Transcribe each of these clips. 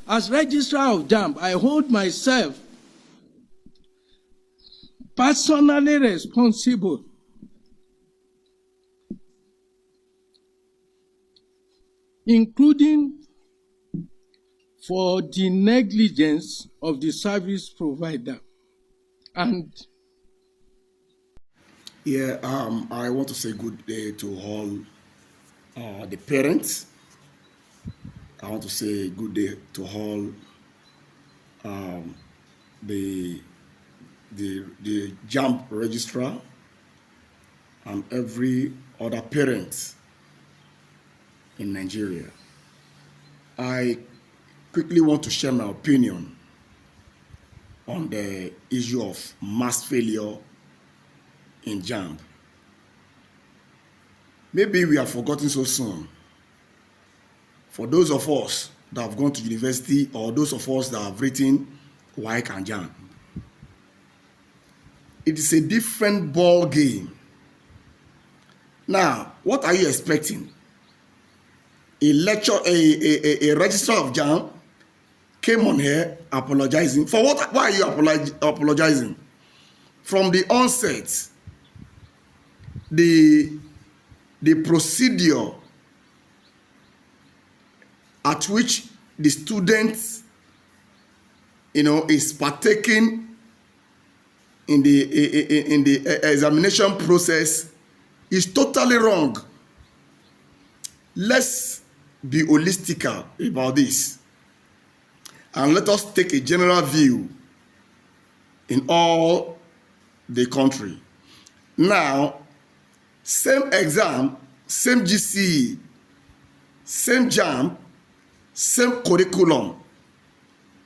As registrar of JAMB, I hold myself personally responsible including for the negligence of the service provider. And I want to say good day to all the parents. I want to say good day to all the JAMB registrar and every other parent in Nigeria. I quickly want to share my opinion on the issue of mass failure in JAMB. Maybe we have forgotten so soon. For those of us that have gone to university or those of us that have written WAEC and JAMB, it is a different ball game. Now, what are you expecting? A registrar of JAMB came on here apologizing. For what? Why are you apologizing? From the onset, the procedure at which the student, is partaking in the examination process is totally wrong. Let's be holistic about this, and let us take a general view in all the country. Now, same exam, same GCE, same JAMB, same curriculum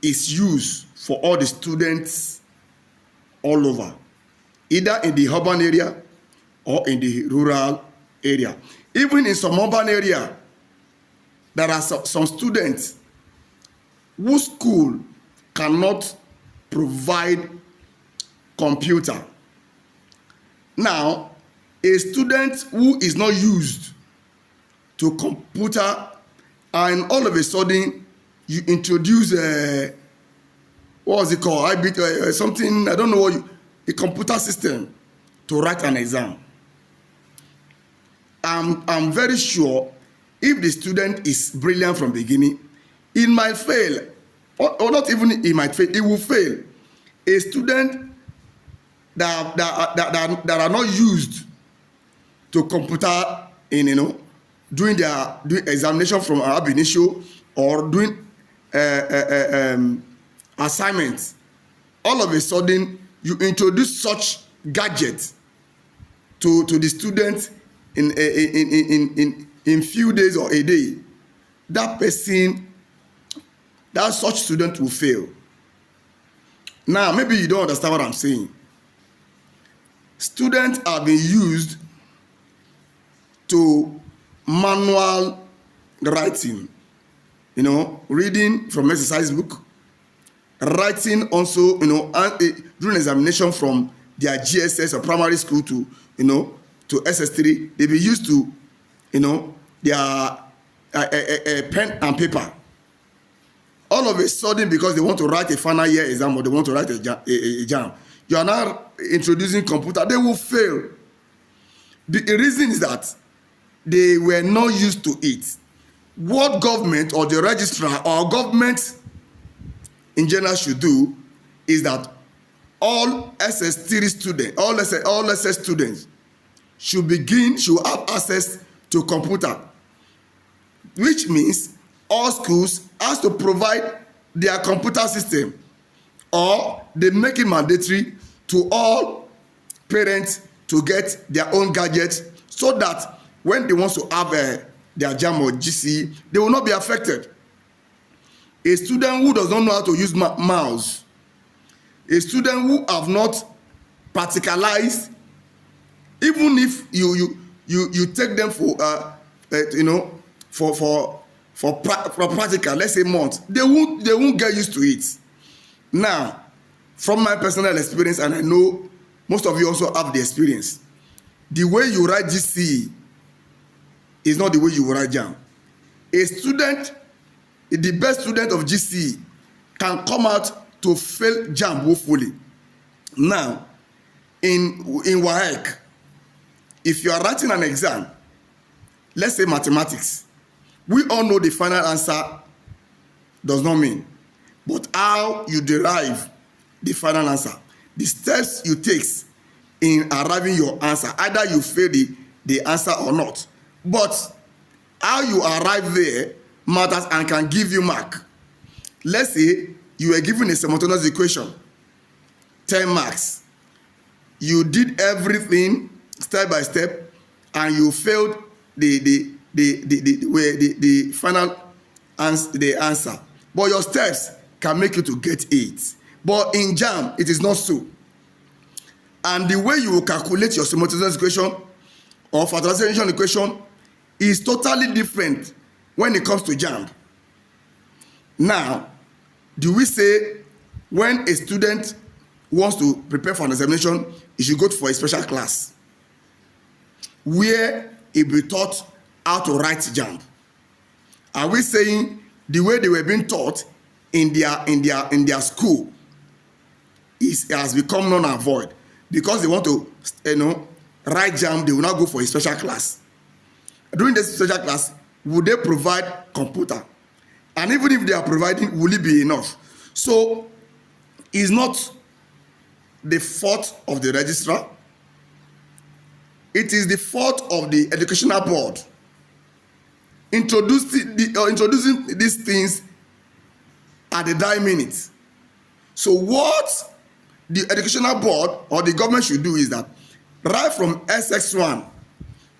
is used for all the students all over, either in the urban area or in the rural area. Even in some urban area, there are some students whose school cannot provide computer. Now, a student who is not used to computer, and all of a sudden you introduce what was it called? Something, I don't know what a computer system to write an exam. I'm very sure if the student is brilliant from the beginning, it might fail, or not even it might fail, it will fail. A student that are not used to computer doing examination from ab initio or doing assignments, all of a sudden you introduce such gadget to the student in few days or a day, that such student will fail. Now, maybe you don't understand what I'm saying. Students have been used to manual writing, reading from exercise book, writing also, doing examination from their JSS or primary school to SS3. They be used to, their pen and paper. All of a sudden, because they want to write a final year exam or they want to write a JAMB, you are now introducing computer. They will fail. The reason is that they were not used to it. What government or the registrar or government in general should do is that all SS3 students, all SS students should have access to computer, which means all schools has to provide their computer system, or they make it mandatory to all parents to get their own gadgets, so that when they want to have their JAMB or GCE, they will not be affected. A student who does not know how to use mouse, a student who have not practicalized, even if you take them for practical, let's say months, they won't get used to it. Now, from my personal experience, and I know most of you also have the experience, the way you write GCE is not the way you write JAMB. A student the best student of GCE can come out to fail JAMB woefully. Now, in WAEC, if you are writing an exam, let's say mathematics, we all know the final answer does not mean, but how you derive the final answer, the steps you take in arriving your answer, either you fail the answer or not, but how you arrive there matters and can give you mark. Let's say you were given a simultaneous equation, 10 marks. You did everything step by step and you failed the final answer, but your steps can make you to get 8. But in JAMB it is not so, and the way you will calculate your simultaneous equation or factorization equation is totally different when it comes to JAMB. Now, do we say when a student wants to prepare for an examination, he should go for a special class where he be taught how to write JAMB? Are we saying the way they were being taught in their school has become null and void because they want to write JAMB? They will not go for a special class. During this special class, would they provide computer? And even if they are providing, will it be enough? So it's not the fault of the registrar. It is the fault of the educational board introducing these things at the dying minute. So what the educational board or the government should do is that right from JSS1,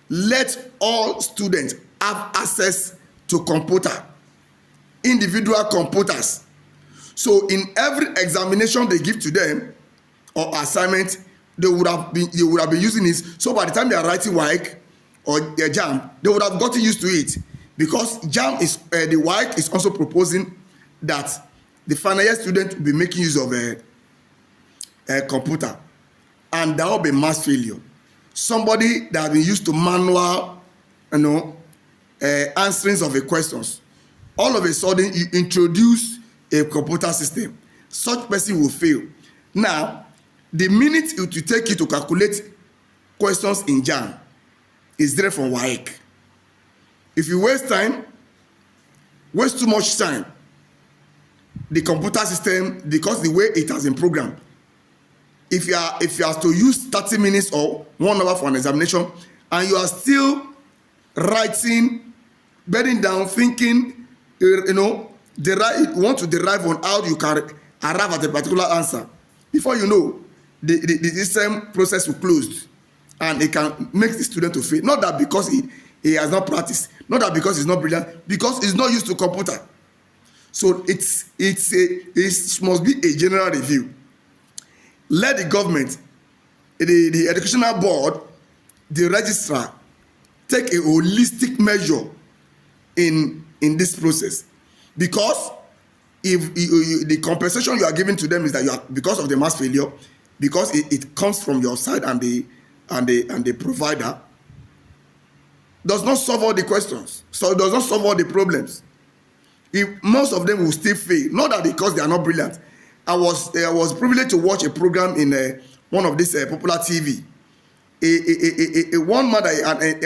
let all students have access to computer, individual computers. So in every examination they give to them or assignment, they would have been using it. So by the time they are writing WAEC or JAMB, they would have gotten used to it, because JAMB is the WAEC is also proposing that the final year student will be making use of a computer, and that will be mass failure. Somebody that has been used to manual, answerings of the questions, all of a sudden you introduce a computer system, such person will fail. Now, the minute it will take you to calculate questions in JAMB is there from WAEC. If you waste too much time, the computer system, because the way it has been programmed, if you are to use 30 minutes or 1 hour for an examination, and you are still writing, bedding down, thinking, you want to derive on how you can arrive at a particular answer, before you know, the system process will close, and it can make the student to fail. Not that because he has not practiced, not that because he's not brilliant, because he's not used to computer. So it must be a general review. Let the government, the educational board, the registrar take a holistic measure in this process, because if the compensation you are giving to them is that you are, because of the mass failure, because it comes from your side and the provider, does not solve all the questions, so it does not solve all the problems. If most of them will still fail, not that because they are not brilliant. I was privileged to watch a program in one of this popular TV. One mother,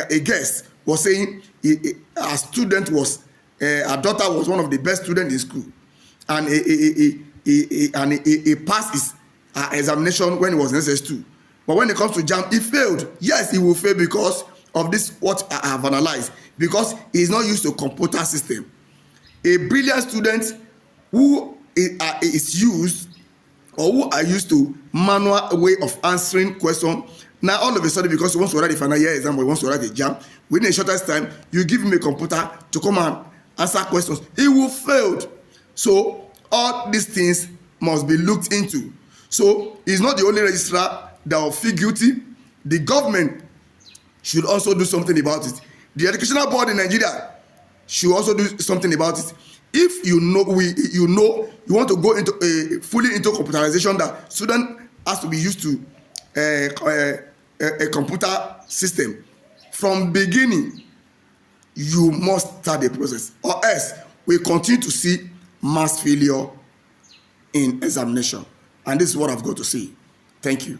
a guest, was saying her student was, her daughter was one of the best students in school, and he passed his examination when he was in SS2. But when it comes to JAMB, he failed. Yes, he will fail because of this, what I have analyzed, because he is not used to computer system. A brilliant student who is used, or who are used to manual way of answering question, now all of a sudden, because he wants to write a final year exam or he wants to write a JAMB, within a shortest time, you give him a computer to come and answer questions, he will fail. So all these things must be looked into. So he's not the only registrar that will feel guilty. The government should also do something about it. The educational board in Nigeria should also do something about it. If you want to go into fully into computerization, that student has to be used to a computer system from beginning, you must start the process, or else we continue to see mass failure in examination. And this is what I've got to say. Thank you.